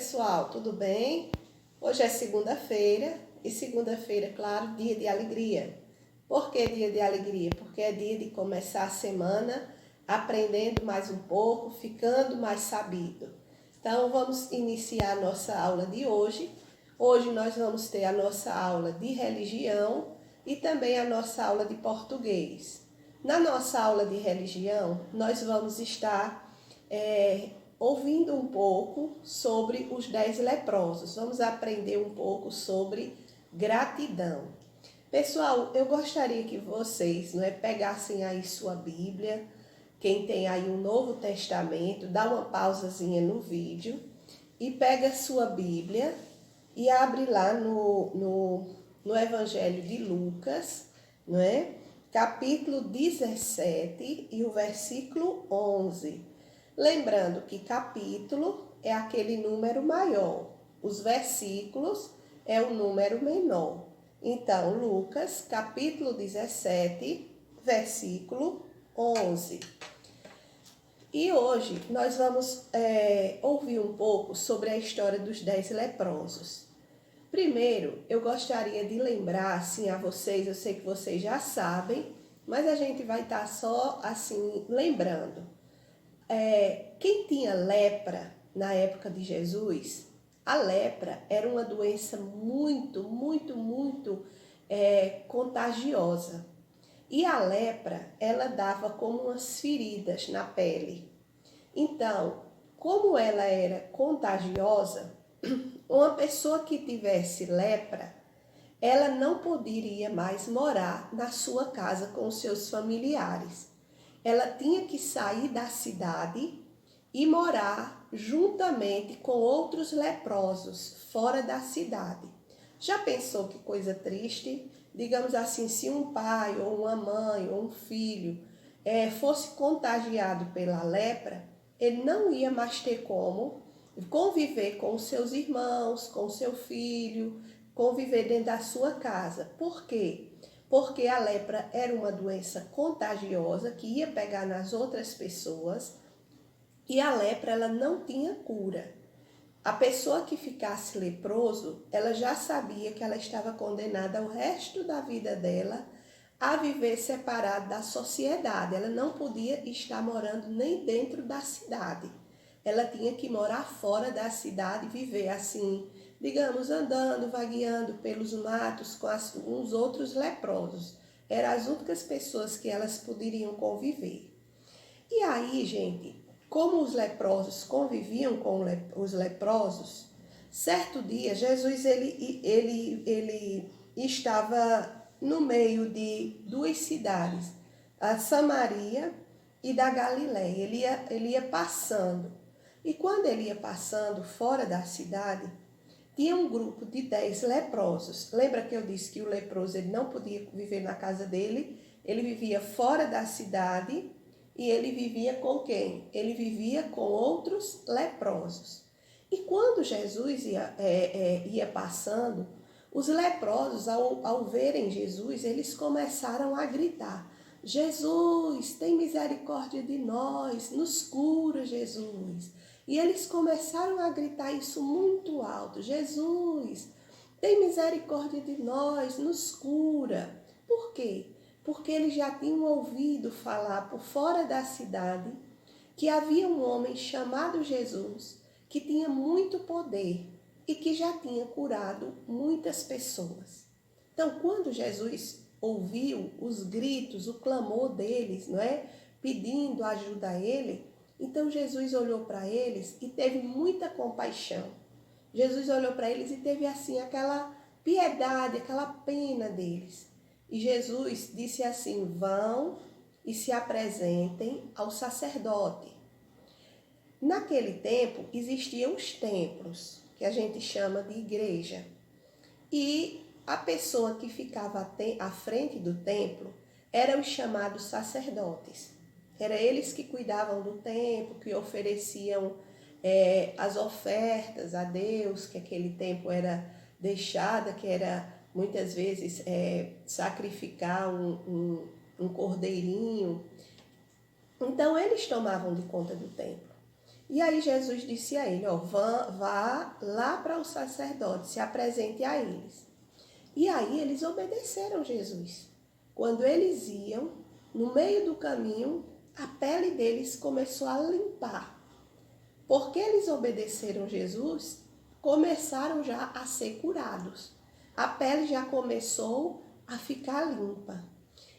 pessoal, tudo bem? Hoje é segunda-feira e segunda-feira, claro, dia de alegria. Por que dia de alegria? Porque é dia de começar a semana aprendendo mais um pouco, ficando mais sabido. Então vamos iniciar a nossa aula de hoje. Hoje nós vamos ter a nossa aula de religião e também a nossa aula de português. Na nossa aula de religião, nós vamos estar ouvindo um pouco sobre os 10 leprosos. Vamos aprender um pouco sobre gratidão. Pessoal, eu gostaria que vocês pegassem aí sua Bíblia, quem tem aí um Novo Testamento, dá uma pausazinha no vídeo e pega sua Bíblia e abre lá no Evangelho de Lucas, não é? Capítulo 17 e o versículo 11. Lembrando que capítulo é aquele número maior, os versículos é o número menor. Então, Lucas, capítulo 17, versículo 11. E hoje nós vamos ouvir um pouco sobre a história dos 10 leprosos. Primeiro, eu gostaria de lembrar assim a vocês, eu sei que vocês já sabem, mas a gente vai estar só assim lembrando. Quem tinha lepra na época de Jesus, a lepra era uma doença muito contagiosa. E a lepra, ela dava como umas feridas na pele. Então, como ela era contagiosa, uma pessoa que tivesse lepra, ela não poderia mais morar na sua casa com os seus familiares. Ela tinha que sair da cidade e morar juntamente com outros leprosos fora da cidade. Já pensou que coisa triste? Digamos assim, se um pai ou uma mãe ou um filho fosse contagiado pela lepra, ele não ia mais ter como conviver com os seus irmãos, com o seu filho, conviver dentro da sua casa. Por quê? Porque a lepra era uma doença contagiosa que ia pegar nas outras pessoas e a lepra ela não tinha cura. A pessoa que ficasse leproso, ela já sabia que ela estava condenada ao resto da vida dela a viver separada da sociedade. Ela não podia estar morando nem dentro da cidade. Ela tinha que morar fora da cidade, viver assim, digamos, andando, vagueando pelos matos com os outros leprosos. Eram as únicas pessoas que elas poderiam conviver. E aí, gente, como os leprosos conviviam com os leprosos, certo dia Jesus ele estava no meio de duas cidades, a Samaria e da Galiléia. Ele ia passando. E quando ele ia passando fora da cidade, tinha um grupo de 10 leprosos. Lembra que eu disse que o leproso ele não podia viver na casa dele? Ele vivia fora da cidade. E ele vivia com quem? Ele vivia com outros leprosos. E quando Jesus ia passando, os leprosos, ao verem Jesus, eles começaram a gritar: Jesus, tem misericórdia de nós, nos cura, Jesus. E eles começaram a gritar isso muito alto: Jesus, tem misericórdia de nós, nos cura. Por quê? Porque eles já tinham ouvido falar por fora da cidade que havia um homem chamado Jesus que tinha muito poder e que já tinha curado muitas pessoas. Então, quando Jesus ouviu os gritos, o clamor deles, pedindo ajuda a ele, então Jesus olhou para eles e teve muita compaixão. Jesus olhou para eles e teve assim aquela piedade, aquela pena deles. E Jesus disse assim: vão e se apresentem ao sacerdote. Naquele tempo existiam os templos, que a gente chama de igreja. E a pessoa que ficava à frente do templo eram os chamados sacerdotes. Eram eles que cuidavam do templo, que ofereciam as ofertas a Deus, que aquele tempo era deixada, que era muitas vezes sacrificar um cordeirinho. Então eles tomavam de conta do templo. E aí Jesus disse a ele, ó, vá lá para o sacerdote, se apresente a eles. E aí eles obedeceram Jesus. Quando eles iam, no meio do caminho, a pele deles começou a limpar. Porque eles obedeceram Jesus, começaram já a ser curados. A pele já começou a ficar limpa.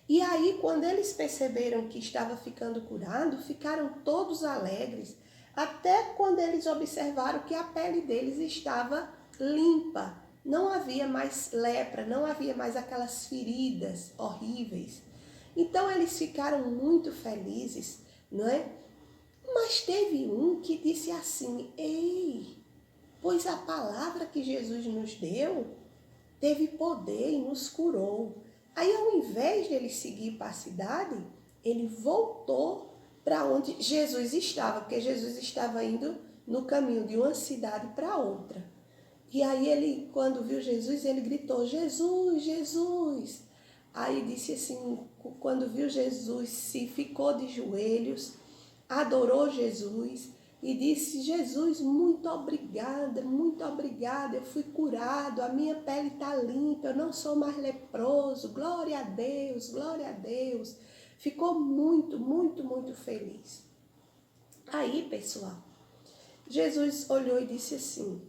E aí, quando eles perceberam que estava ficando curado, ficaram todos alegres, até quando eles observaram que a pele deles estava limpa. Não havia mais lepra, não havia mais aquelas feridas horríveis. Então eles ficaram muito felizes, não é? Mas teve um que disse assim, ei, pois a palavra que Jesus nos deu teve poder e nos curou. Aí, ao invés de ele seguir para a cidade, ele voltou para onde Jesus estava, porque Jesus estava indo no caminho de uma cidade para outra. E aí ele, quando viu Jesus, ele gritou, Jesus, Jesus. Aí disse assim, quando viu Jesus, se ficou de joelhos, adorou Jesus e disse, Jesus, muito obrigada, eu fui curado, a minha pele está limpa, eu não sou mais leproso, glória a Deus, glória a Deus. Ficou muito, muito, muito feliz. Aí, pessoal, Jesus olhou e disse assim,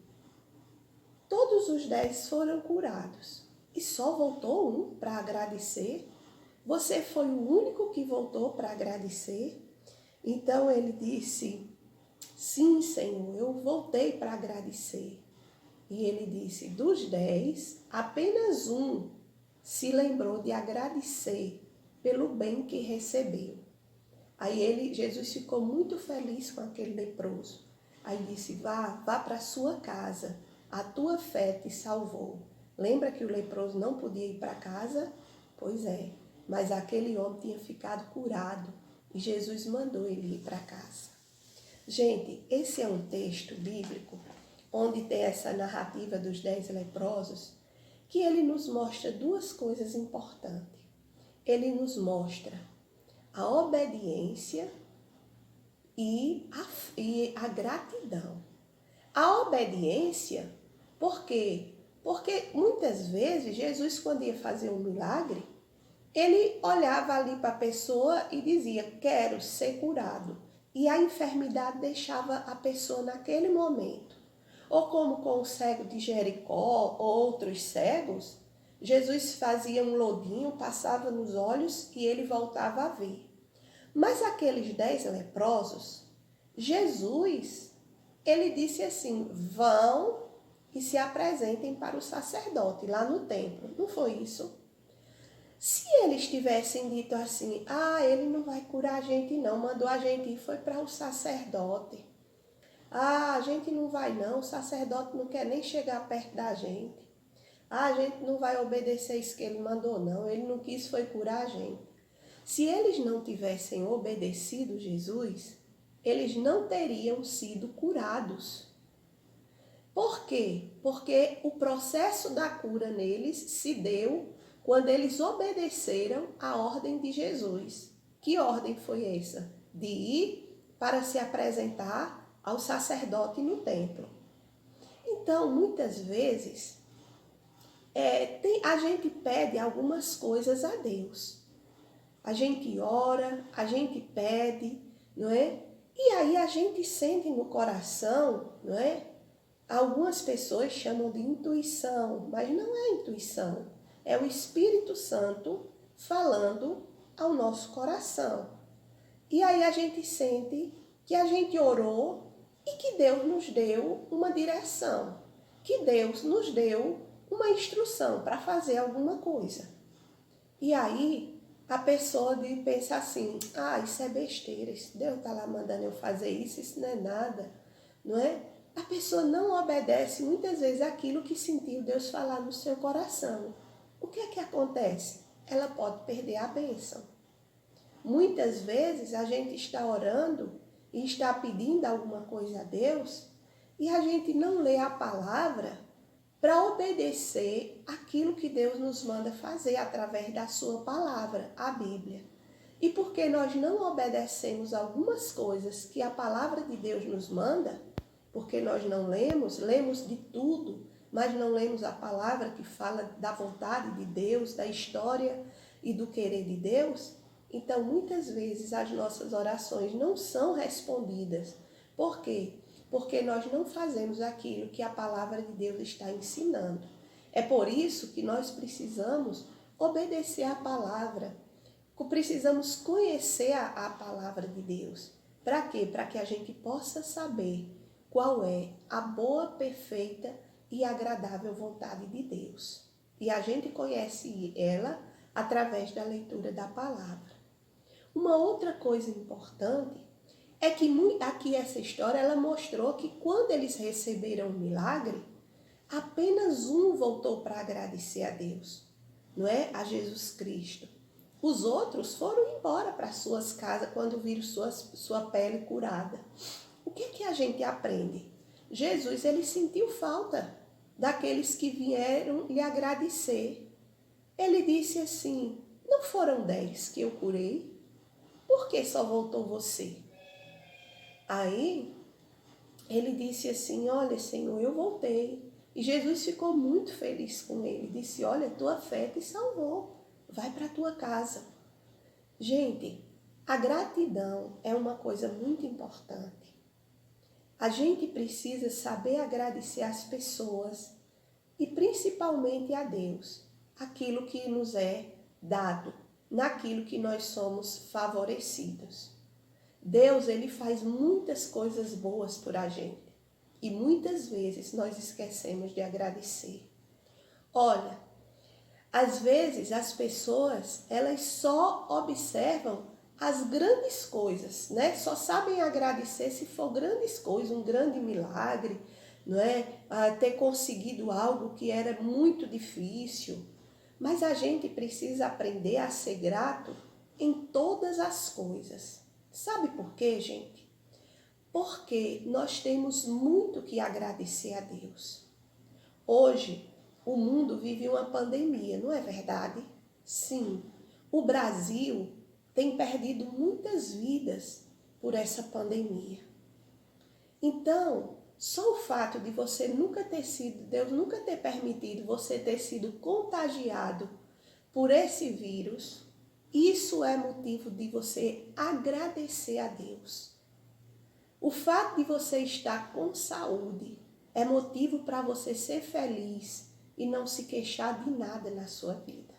todos os 10 foram curados e só voltou um para agradecer? Você foi o único que voltou para agradecer? Então ele disse, sim, Senhor, eu voltei para agradecer. E ele disse, dos 10, apenas um se lembrou de agradecer pelo bem que recebeu. Aí Jesus ficou muito feliz com aquele leproso. Aí disse, vá para a sua casa, a tua fé te salvou. Lembra que o leproso não podia ir para casa? Pois é, mas aquele homem tinha ficado curado e Jesus mandou ele ir para casa. Gente, esse é um texto bíblico onde tem essa narrativa dos 10 leprosos, que ele nos mostra duas coisas importantes. Ele nos mostra a obediência e a gratidão. A obediência, por quê? Porque muitas vezes Jesus, quando ia fazer um milagre, ele olhava ali para a pessoa e dizia, quero ser curado. E a enfermidade deixava a pessoa naquele momento. Ou como com o cego de Jericó, outros cegos, Jesus fazia um lodinho, passava nos olhos e ele voltava a ver. Mas aqueles 10 leprosos, Jesus, ele disse assim, vão e se apresentem para o sacerdote lá no templo. Não foi isso? Se eles tivessem dito assim, ele não vai curar a gente não, mandou a gente ir, foi para o sacerdote. A gente não vai não, o sacerdote não quer nem chegar perto da gente. A gente não vai obedecer isso que ele mandou não, ele não quis foi curar a gente. Se eles não tivessem obedecido Jesus, eles não teriam sido curados. Por quê? Porque o processo da cura neles se deu quando eles obedeceram à ordem de Jesus. Que ordem foi essa? De ir para se apresentar ao sacerdote no templo. Então, muitas vezes, a gente pede algumas coisas a Deus. A gente ora, a gente pede, não é? E aí a gente sente no coração, não é? Algumas pessoas chamam de intuição, mas não é intuição. É o Espírito Santo falando ao nosso coração. E aí a gente sente que a gente orou e que Deus nos deu uma direção, que Deus nos deu uma instrução para fazer alguma coisa. E aí a pessoa pensa assim, isso é besteira, Deus está lá mandando eu fazer isso não é nada, não é? A pessoa não obedece muitas vezes aquilo que sentiu Deus falar no seu coração. O que é que acontece? Ela pode perder a bênção. Muitas vezes a gente está orando e está pedindo alguma coisa a Deus e a gente não lê a palavra para obedecer aquilo que Deus nos manda fazer através da sua palavra, a Bíblia. E porque nós não obedecemos algumas coisas que a palavra de Deus nos manda, porque nós não lemos de tudo, mas não lemos a palavra que fala da vontade de Deus, da história e do querer de Deus, então muitas vezes as nossas orações não são respondidas. Por quê? Porque nós não fazemos aquilo que a palavra de Deus está ensinando. É por isso que nós precisamos obedecer à palavra. Precisamos conhecer a palavra de Deus. Para quê? Para que a gente possa saber qual é a boa, perfeita e agradável vontade de Deus. E a gente conhece ela através da leitura da palavra. Uma outra coisa importante é que aqui essa história ela mostrou que quando eles receberam o milagre, apenas um voltou para agradecer a Deus, não é? A Jesus Cristo. Os outros foram embora para suas casas quando viram sua pele curada. O que a gente aprende? Jesus, ele sentiu falta daqueles que vieram lhe agradecer. Ele disse assim, não foram 10 que eu curei? Por que só voltou você? Aí, ele disse assim, olha, Senhor, eu voltei. E Jesus ficou muito feliz com ele. Disse, olha, tua fé te salvou. Vai para a tua casa. Gente, a gratidão é uma coisa muito importante. A gente precisa saber agradecer às pessoas e principalmente a Deus, aquilo que nos é dado, naquilo que nós somos favorecidos. Deus, ele faz muitas coisas boas por a gente e muitas vezes nós esquecemos de agradecer. Olha, às vezes as pessoas, elas só observam as grandes coisas, né? Só sabem agradecer se for grandes coisas, um grande milagre, não é? Ter conseguido algo que era muito difícil. Mas a gente precisa aprender a ser grato em todas as coisas. Sabe por quê, gente? Porque nós temos muito que agradecer a Deus. Hoje, o mundo vive uma pandemia, não é verdade? Sim, o Brasil tem perdido muitas vidas por essa pandemia. Então, só o fato de você nunca ter sido, Deus nunca ter permitido você ter sido contagiado por esse vírus, isso é motivo de você agradecer a Deus. O fato de você estar com saúde é motivo para você ser feliz e não se queixar de nada na sua vida.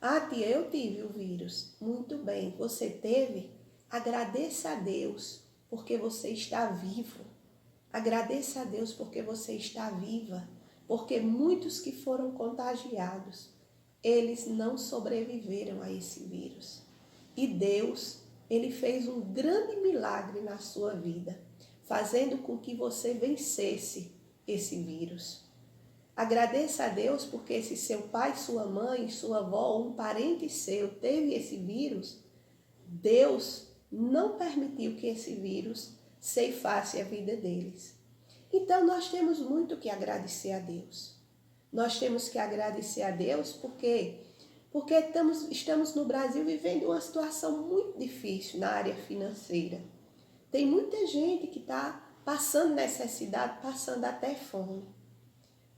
Ah, tia, eu tive o vírus. Muito bem, você teve? Agradeça a Deus porque você está vivo. Agradeça a Deus porque você está viva. Porque muitos que foram contagiados, eles não sobreviveram a esse vírus. E Deus, ele fez um grande milagre na sua vida, fazendo com que você vencesse esse vírus. Agradeça a Deus porque se seu pai, sua mãe, sua avó ou um parente seu teve esse vírus, Deus não permitiu que esse vírus ceifasse a vida deles. Então nós temos muito que agradecer a Deus. Nós temos que agradecer a Deus porque estamos no Brasil vivendo uma situação muito difícil na área financeira. Tem muita gente que está passando necessidade, passando até fome.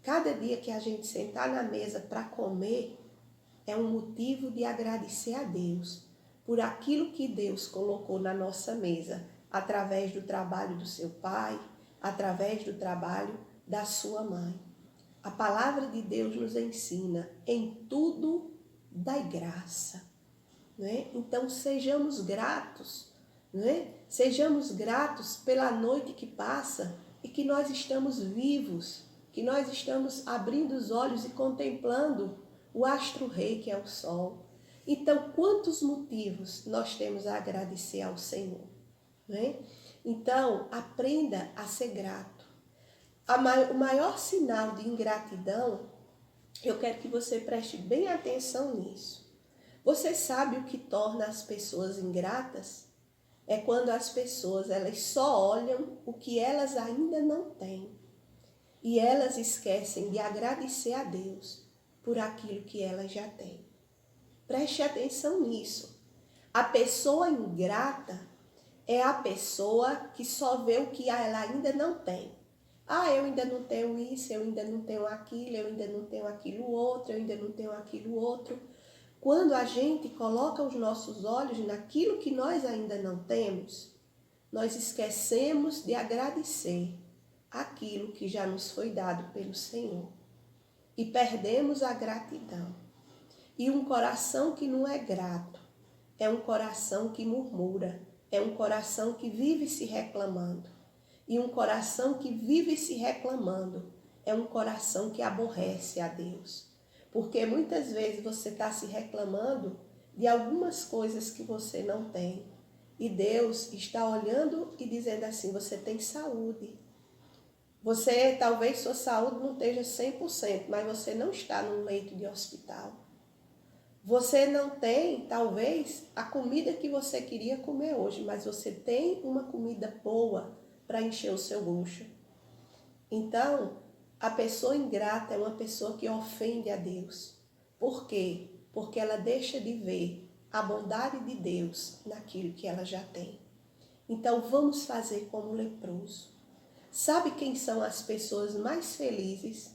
Cada dia que a gente sentar na mesa para comer é um motivo de agradecer a Deus por aquilo que Deus colocou na nossa mesa, através do trabalho do seu pai, através do trabalho da sua mãe. A palavra de Deus nos ensina, em tudo dai graça. Não é? Então sejamos gratos, não é? Sejamos gratos pela noite que passa e que nós estamos vivos, que nós estamos abrindo os olhos e contemplando o astro-rei que é o sol. Então, quantos motivos nós temos a agradecer ao Senhor? Não é? Então, aprenda a ser grato. O maior sinal de ingratidão, eu quero que você preste bem atenção nisso. Você sabe o que torna as pessoas ingratas? É quando as pessoas elas só olham o que elas ainda não têm. E elas esquecem de agradecer a Deus por aquilo que elas já têm. Preste atenção nisso. A pessoa ingrata é a pessoa que só vê o que ela ainda não tem. Ah, eu ainda não tenho isso, eu ainda não tenho aquilo, eu ainda não tenho aquilo outro, eu ainda não tenho aquilo outro. Quando a gente coloca os nossos olhos naquilo que nós ainda não temos, nós esquecemos de agradecer aquilo que já nos foi dado pelo Senhor. E perdemos a gratidão. E um coração que não é grato é um coração que murmura, é um coração que vive se reclamando. E um coração que vive se reclamando é um coração que aborrece a Deus. Porque muitas vezes você está se reclamando de algumas coisas que você não tem. E Deus está olhando e dizendo assim, você tem saúde. Você, talvez sua saúde não esteja 100%, mas você não está num leito de hospital. Você não tem, talvez, a comida que você queria comer hoje, mas você tem uma comida boa para encher o seu bucho. Então, a pessoa ingrata é uma pessoa que ofende a Deus. Por quê? Porque ela deixa de ver a bondade de Deus naquilo que ela já tem. Então, vamos fazer como o leproso. Sabe quem são as pessoas mais felizes?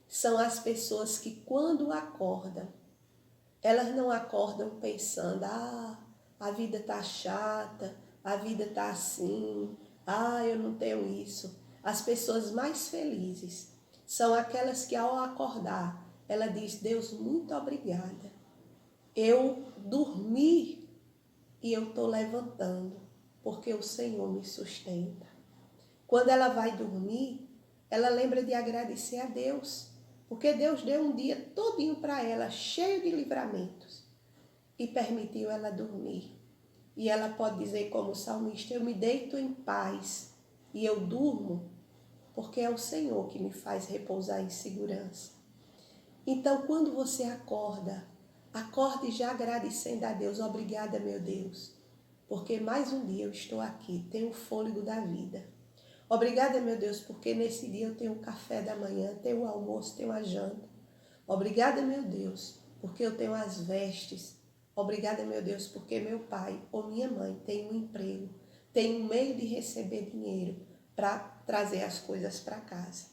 São as pessoas que, quando acordam, elas não acordam pensando, a vida tá chata, a vida tá assim, eu não tenho isso. As pessoas mais felizes são aquelas que, ao acordar, ela diz, Deus, muito obrigada. Eu dormi e eu estou levantando, porque o Senhor me sustenta. Quando ela vai dormir, ela lembra de agradecer a Deus, porque Deus deu um dia todinho para ela, cheio de livramentos, e permitiu ela dormir. E ela pode dizer como o salmista, eu me deito em paz e eu durmo, porque é o Senhor que me faz repousar em segurança. Então, quando você acorda, acorde já agradecendo a Deus, obrigada, meu Deus, porque mais um dia eu estou aqui, tenho o fôlego da vida. Obrigada, meu Deus, porque nesse dia eu tenho o café da manhã, tenho o almoço, tenho a janta. Obrigada, meu Deus, porque eu tenho as vestes. Obrigada, meu Deus, porque meu pai ou minha mãe tem um emprego, tem um meio de receber dinheiro para trazer as coisas para casa.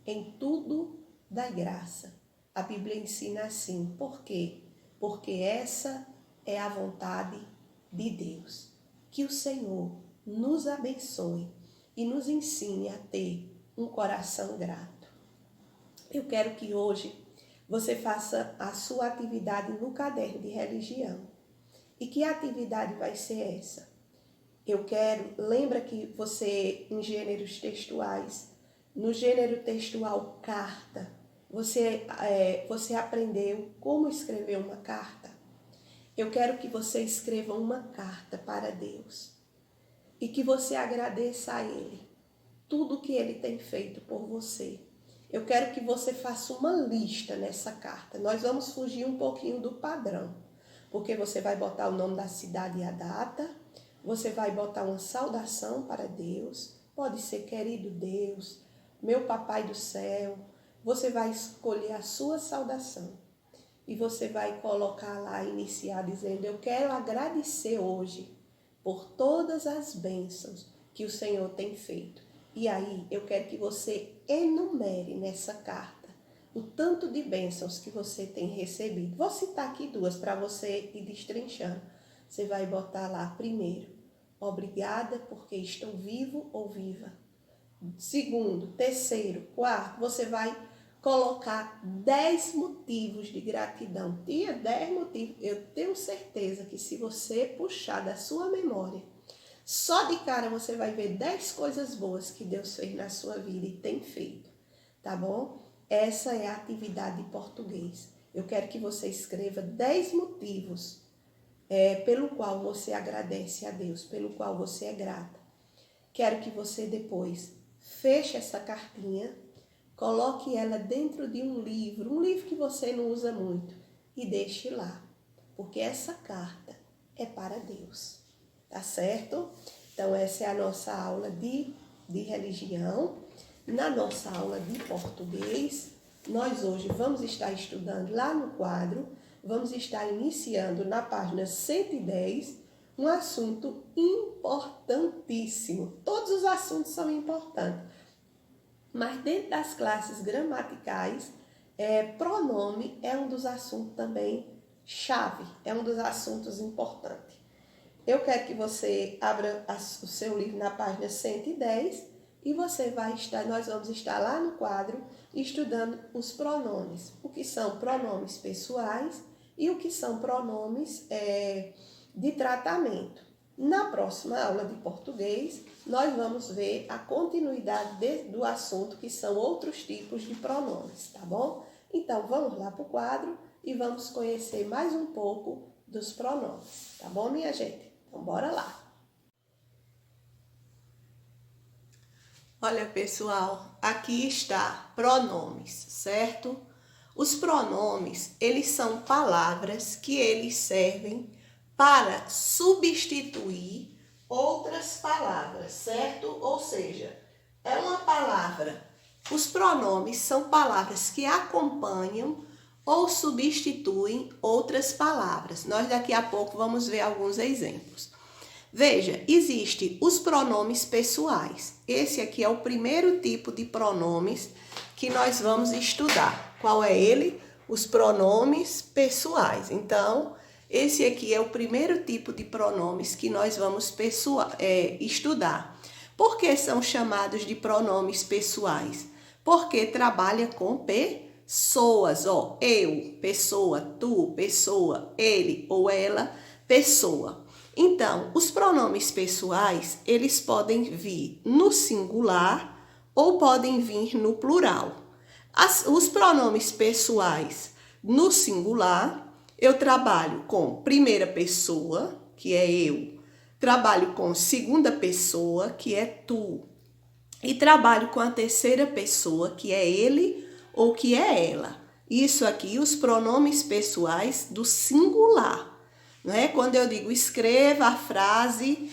Em tudo dai graça. A Bíblia ensina assim. Por quê? Porque essa é a vontade de Deus. Que o Senhor nos abençoe e nos ensine a ter um coração grato. Eu quero que hoje você faça a sua atividade no caderno de religião. E que atividade vai ser essa? Lembra que você, em gêneros textuais, no gênero textual carta, você aprendeu como escrever uma carta? Eu quero que você escreva uma carta para Deus. E que você agradeça a Ele tudo que Ele tem feito por você. Eu quero que você faça uma lista nessa carta. Nós vamos fugir um pouquinho do padrão, porque você vai botar o nome da cidade e a data, você vai botar uma saudação para Deus, pode ser querido Deus, meu papai do céu, você vai escolher a sua saudação e você vai colocar lá, iniciar dizendo, eu quero agradecer hoje por todas as bênçãos que o Senhor tem feito. E aí, eu quero que você enumere nessa carta o tanto de bênçãos que você tem recebido. Vou citar aqui duas para você ir destrinchando. Você vai botar lá, primeiro, obrigada porque estou vivo ou viva. Segundo, terceiro, quarto, você vai colocar 10 motivos de gratidão. Tinha 10 motivos. Eu tenho certeza que se você puxar da sua memória, só de cara você vai ver 10 coisas boas que Deus fez na sua vida e tem feito, tá bom? Essa é a atividade de português. Eu quero que você escreva 10 motivos pelo qual você agradece a Deus, pelo qual você é grata. Quero que você depois feche essa cartinha, coloque ela dentro de um livro que você não usa muito, e deixe lá, porque essa carta é para Deus, tá certo? Então essa é a nossa aula de religião. Na nossa aula de português, nós hoje vamos estar estudando lá no quadro vamos estar iniciando na página 110 um assunto importantíssimo. Todos os assuntos são importantes, mas dentro das classes gramaticais, pronome é um dos assuntos também chave, é um dos assuntos importantes. Eu quero que você abra o seu livro na página 110 e nós vamos estar lá no quadro estudando os pronomes. O que são pronomes pessoais e o que são pronomes de tratamento. Na próxima aula de português, nós vamos ver a continuidade do assunto, que são outros tipos de pronomes, tá bom? Então, vamos lá para o quadro e vamos conhecer mais um pouco dos pronomes, tá bom, minha gente? Então, bora lá! Olha, pessoal, aqui está pronomes, certo? Os pronomes, eles são palavras que eles servem para substituir outras palavras, certo? Ou seja, é uma palavra. Os pronomes são palavras que acompanham ou substituem outras palavras. Nós daqui a pouco vamos ver alguns exemplos. Veja, existem os pronomes pessoais. Esse aqui é o primeiro tipo de pronomes que nós vamos estudar. Qual é ele? Os pronomes pessoais. Então, esse aqui é o primeiro tipo de pronomes que nós vamos estudar. Por que são chamados de pronomes pessoais? Porque trabalha com pessoas. Ó, eu, pessoa, tu, pessoa, ele ou ela, pessoa. Então, os pronomes pessoais, eles podem vir no singular ou podem vir no plural. Os pronomes pessoais no singular, eu trabalho com primeira pessoa, que é eu. Trabalho com segunda pessoa, que é tu. E trabalho com a terceira pessoa, que é ele ou que é ela. Isso aqui, os pronomes pessoais do singular. Não é? Quando eu digo escreva a frase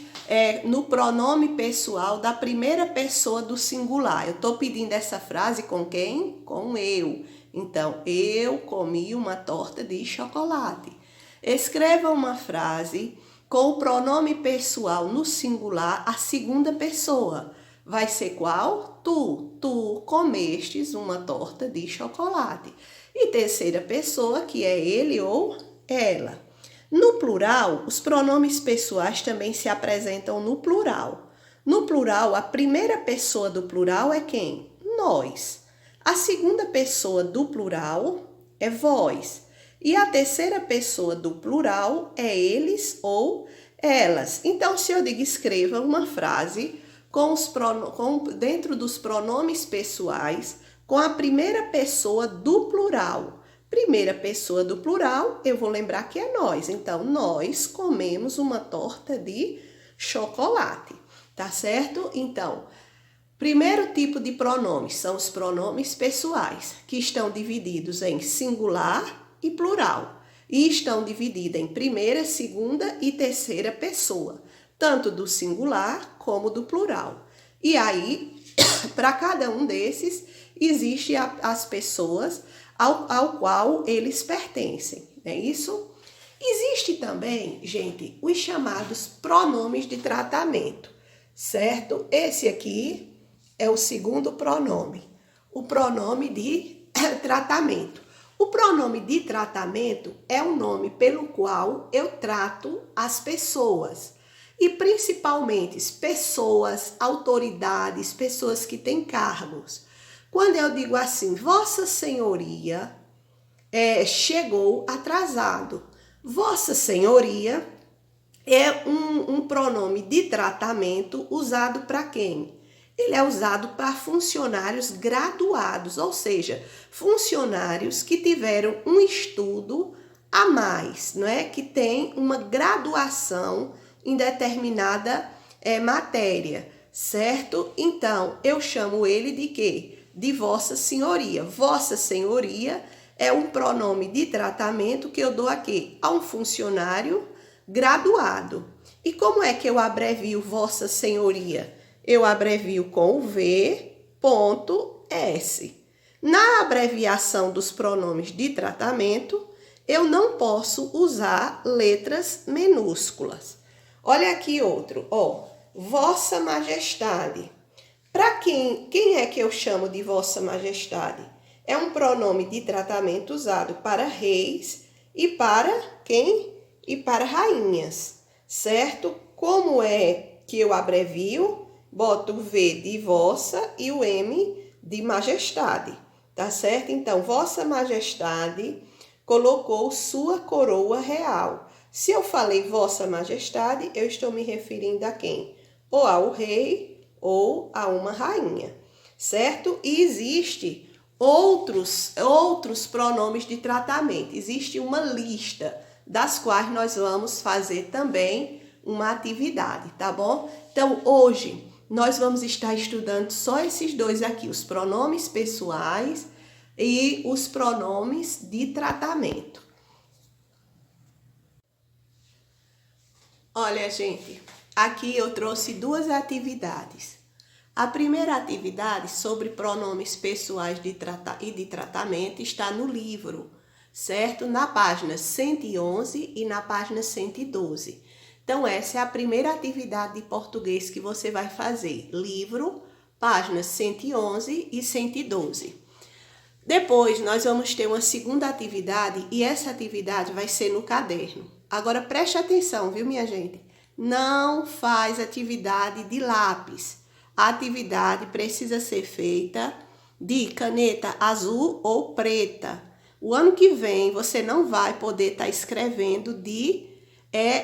no pronome pessoal da primeira pessoa do singular. Eu estou pedindo essa frase com quem? Com eu. Então, eu comi uma torta de chocolate. Escreva uma frase com o pronome pessoal no singular, a segunda pessoa. Vai ser qual? Tu. Tu comestes uma torta de chocolate. E terceira pessoa, que é ele ou ela. No plural, os pronomes pessoais também se apresentam no plural. No plural, a primeira pessoa do plural é quem? Nós. A segunda pessoa do plural é vós. E a terceira pessoa do plural é eles ou elas. Então, se eu digo escreva uma frase dentro dos pronomes pessoais com a primeira pessoa do plural. Primeira pessoa do plural, eu vou lembrar que é nós. Então, nós comemos uma torta de chocolate, tá certo? Então, primeiro tipo de pronomes são os pronomes pessoais, que estão divididos em singular e plural. E estão divididos em primeira, segunda e terceira pessoa, tanto do singular como do plural. E aí, para cada um desses, existem as pessoas ao qual eles pertencem, não é isso? Existe também, gente, os chamados pronomes de tratamento, certo? Esse aqui é o segundo pronome, o pronome de tratamento. O pronome de tratamento é o nome pelo qual eu trato as pessoas, e principalmente pessoas, autoridades, pessoas que têm cargos. Quando eu digo assim, Vossa Senhoria chegou atrasado. Vossa Senhoria é um pronome de tratamento usado para quem? Ele é usado para funcionários graduados, ou seja, funcionários que tiveram um estudo a mais, não é? Que tem uma graduação em determinada matéria, certo? Então, eu chamo ele de quê? De Vossa Senhoria. Vossa Senhoria é um pronome de tratamento que eu dou aqui a um funcionário graduado. E como é que eu abrevio Vossa Senhoria? Eu abrevio com o V.S. Na abreviação dos pronomes de tratamento, eu não posso usar letras minúsculas. Olha aqui outro, ó, Vossa Majestade. Para quem é que eu chamo de Vossa Majestade? É um pronome de tratamento usado para reis e para quem? E para rainhas, certo? Como é que eu abrevio? Boto o V de Vossa e o M de Majestade, tá certo? Então, Vossa Majestade colocou sua coroa real. Se eu falei Vossa Majestade, eu estou me referindo a quem? Ou ao rei ou a uma rainha, certo? E existe outros pronomes de tratamento. Existe uma lista das quais nós vamos fazer também uma atividade, tá bom? Então, hoje nós vamos estar estudando só esses dois aqui, os pronomes pessoais e os pronomes de tratamento. Olha, gente, aqui eu trouxe duas atividades. A primeira atividade sobre pronomes pessoais e de tratamento está no livro, certo? Na página 111 e na página 112. Então, essa é a primeira atividade de português que você vai fazer. Livro, páginas 111 e 112. Depois, nós vamos ter uma segunda atividade e essa atividade vai ser no caderno. Agora, preste atenção, viu, minha gente? Não faz atividade de lápis. A atividade precisa ser feita de caneta azul ou preta. O ano que vem, você não vai poder estar escrevendo de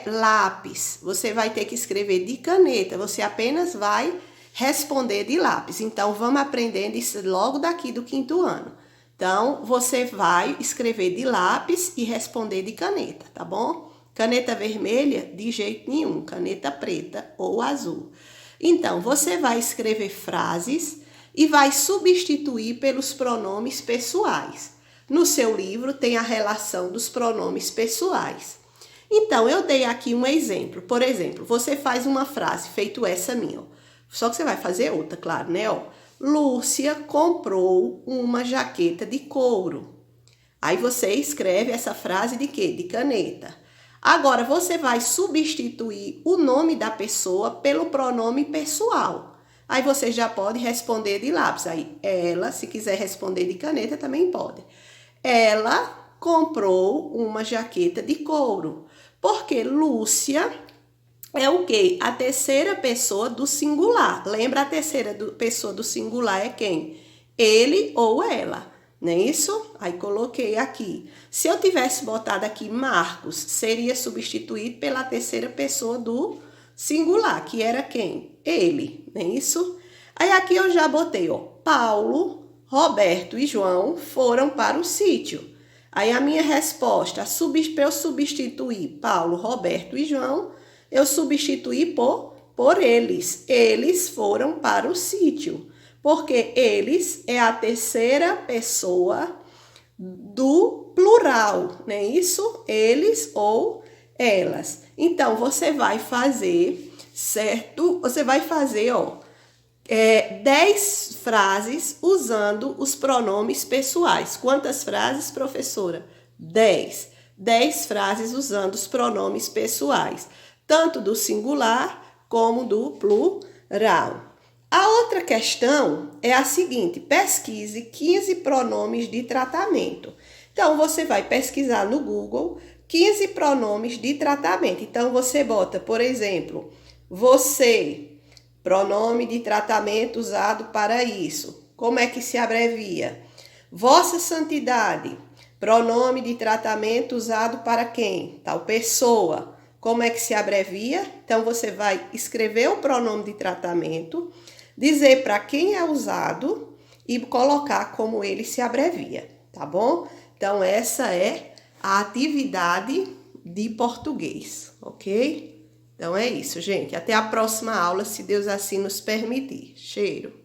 lápis. Você vai ter que escrever de caneta. Você apenas vai responder de lápis. Então, vamos aprendendo isso logo daqui do 5º ano. Então, você vai escrever de lápis e responder de caneta, tá bom? Caneta vermelha, de jeito nenhum. Caneta preta ou azul. Então, você vai escrever frases e vai substituir pelos pronomes pessoais. No seu livro tem a relação dos pronomes pessoais. Então, eu dei aqui um exemplo. Por exemplo, você faz uma frase, feito essa minha, ó. Só que você vai fazer outra, claro, né? Ó. Lúcia comprou uma jaqueta de couro. Aí você escreve essa frase de quê? De caneta. Agora, você vai substituir o nome da pessoa pelo pronome pessoal. Aí você já pode responder de lápis. Aí, ela, se quiser responder de caneta, também pode. Ela comprou uma jaqueta de couro. Porque Lúcia é o quê? A terceira pessoa do singular. Lembra, a terceira pessoa do singular é quem? Ele ou ela. Não é isso? Aí coloquei aqui. Se eu tivesse botado aqui Marcos, seria substituído pela terceira pessoa do singular, que era quem? Ele, não é isso? Aí aqui eu já botei, ó, Paulo, Roberto e João foram para o sítio. Aí a minha resposta, para eu substituir Paulo, Roberto e João, eu substituí por eles. Eles foram para o sítio. Porque eles é a terceira pessoa do plural, não é isso? Eles ou elas. Então, você vai fazer, certo? Você vai fazer, ó, 10 frases usando os pronomes pessoais. Quantas frases, professora? 10. 10 frases usando os pronomes pessoais, tanto do singular como do plural. A outra questão é a seguinte: pesquise 15 pronomes de tratamento. Então, você vai pesquisar no Google 15 pronomes de tratamento. Então, você bota, por exemplo, você, pronome de tratamento usado para isso. Como é que se abrevia? Vossa Santidade, pronome de tratamento usado para quem? Tal pessoa. Como é que se abrevia? Então, você vai escrever o pronome de tratamento, dizer para quem é usado e colocar como ele se abrevia, tá bom? Então, essa é a atividade de português, ok? Então, é isso, gente. Até a próxima aula, se Deus assim nos permitir. Cheiro!